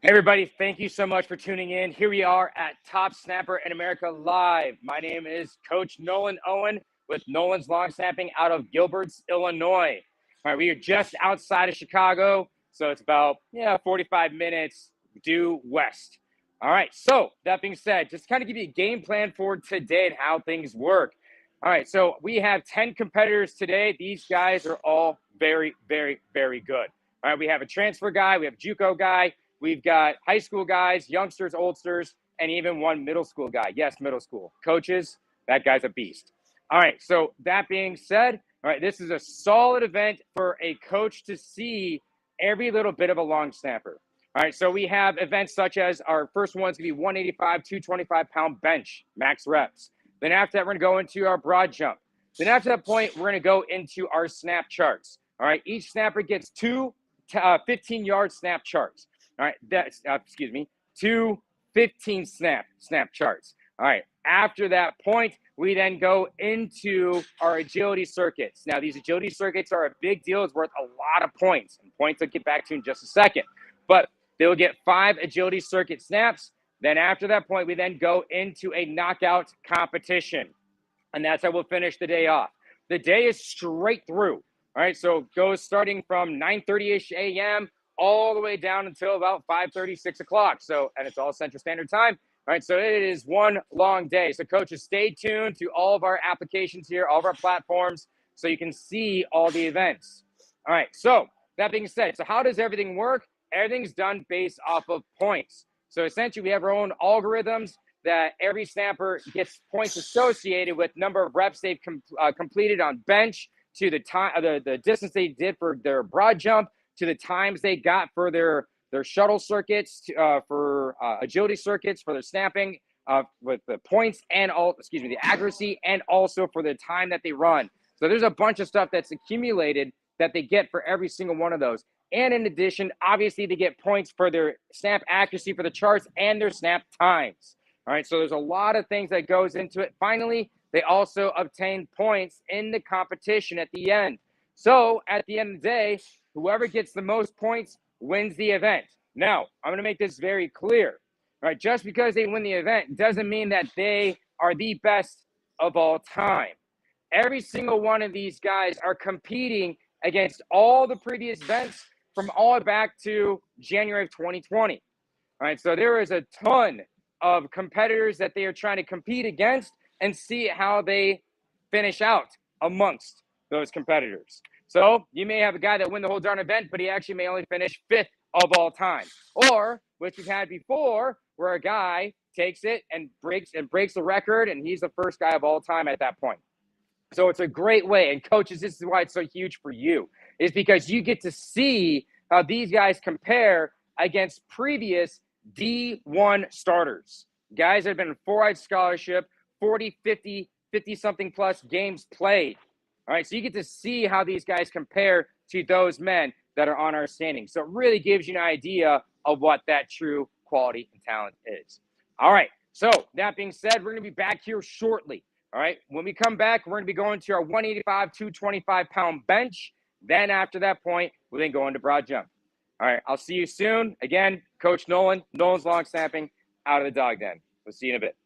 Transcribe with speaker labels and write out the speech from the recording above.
Speaker 1: Hey everybody, thank you so much for tuning in. Here we are at Top Snapper in America Live. My name is Coach Nolan Owen with Nolan's Long Snapping out of Gilbert's, Illinois. All right, we are just outside of Chicago, so it's about 45 minutes due west. All right, so that being said, just kind of give you a game plan for today and how things work. All right, so we have 10 competitors today. These guys are all very, very, very good. All right, we have a transfer guy, we have a JUCO guy, we've got high school guys, youngsters, oldsters, and even one middle school guy. Yes, middle school. Coaches, that guy's a beast. All right, so that being said, all right, this is a solid event for a coach to see every little bit of a long snapper. All right, so we have events such as our first one's going to be 185, 225-pound bench, max reps. Then after that, we're going to go into our broad jump. Then after that point, we're going to go into our snap charts. All right, each snapper gets two 15-yard snap charts. All right, that's two 15 snap charts. All right, after that point, we then go into our agility circuits. Now, these agility circuits are a big deal. It's worth a lot of points, and points I'll get back to in just a second. But they'll get 5 agility circuit snaps. Then after that point, we then go into a knockout competition, and that's how we'll finish the day off. The day is straight through. All right, so it goes starting from 9:30-ish a.m. all the way down until about 5:30, 6 o'clock. So, and it's all Central Standard Time. All right, so it is one long day. So coaches, stay tuned to all of our applications here, all of our platforms, so you can see all the events. All right, so that being said, so how does everything work? Everything's done based off of points. So essentially, we have our own algorithms that every snapper gets points associated with number of reps they've completed on bench, to the time, the distance they did for their broad jump, to the times they got for their shuttle circuits, for agility circuits, for their snapping, with the points and the accuracy, and also for the time that they run. So there's a bunch of stuff that's accumulated that they get for every single one of those. And in addition, obviously, they get points for their snap accuracy for the charts and their snap times. All right, so there's a lot of things that goes into it. Finally, they also obtain points in the competition at the end. So at the end of the day, whoever gets the most points wins the event. Now, I'm going to make this very clear. All right, just because they win the event doesn't mean that they are the best of all time. Every single one of these guys are competing against all the previous events from all the way back to January of 2020. All right, so there is a ton of competitors that they are trying to compete against and see how they finish out amongst those competitors. So you may have a guy that win the whole darn event, but he actually may only finish 5th of all time. Or, which we've had before, where a guy takes it and breaks the record, and he's the first guy of all time at that point. So it's a great way. And coaches, this is why it's so huge for you, is because you get to see how these guys compare against previous D1 starters. Guys that have been in 4-eyed scholarship, 40, 50, 50-something plus games played. All right, so you get to see how these guys compare to those men that are on our standing. So it really gives you an idea of what that true quality and talent is. All right, so that being said, we're going to be back here shortly. All right, when we come back, we're going to be going to our 185, 225-pound bench. Then after that point, we'll then go into broad jump. All right, I'll see you soon. Again, Coach Nolan, Nolan's Long Snapping, out of the dog den. We'll see you in a bit.